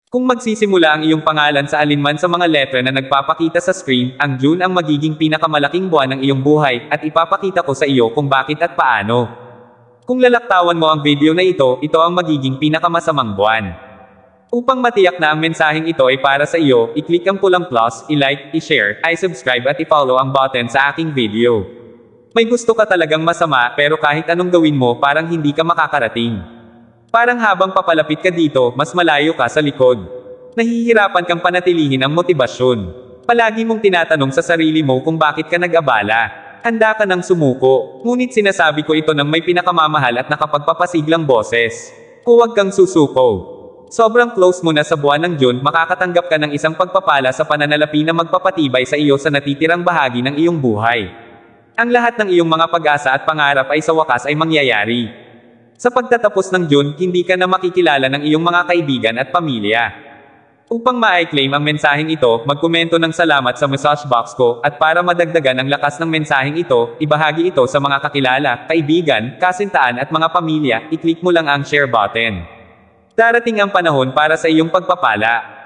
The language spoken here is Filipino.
Kung magsisimula ang iyong pangalan sa alinman sa mga letra na nagpapakita sa screen, ang June ang magiging pinakamalaking buwan ng iyong buhay, at ipapakita ko sa iyo kung bakit at paano. Kung lalaktawan mo ang video na ito ang magiging pinakamasamang buwan. Upang matiyak na ang mensaheng ito ay para sa iyo, i-click ang pulang plus, i-like, i-share, i-subscribe at i-follow ang button sa aking video. May gusto ka talagang masama pero kahit anong gawin mo parang hindi ka makakarating. Parang habang papalapit ka dito, mas malayo ka sa likod. Nahihirapan kang panatilihin ang motibasyon. Palagi mong tinatanong sa sarili mo kung bakit ka nag-abala. Handa ka nang sumuko. Ngunit sinasabi ko ito ng may pinakamamahal at nakapagpapasiglang boses. Huwag kang susuko. Sobrang close mo na sa buwan ng June, makakatanggap ka ng isang pagpapala sa pananalapi na magpapatibay sa iyo sa natitirang bahagi ng iyong buhay. Ang lahat ng iyong mga pag-asa at pangarap ay sa wakas ay mangyayari. Sa pagtatapos ng June, hindi ka na makikilala ng iyong mga kaibigan at pamilya. Upang ma-claim ang mensaheng ito, magkomento ng salamat sa message box ko, at para madagdagan ang lakas ng mensaheng ito, ibahagi ito sa mga kakilala, kaibigan, kasintaan at mga pamilya, i-click mo lang ang share button. Darating ang panahon para sa iyong pagpapala.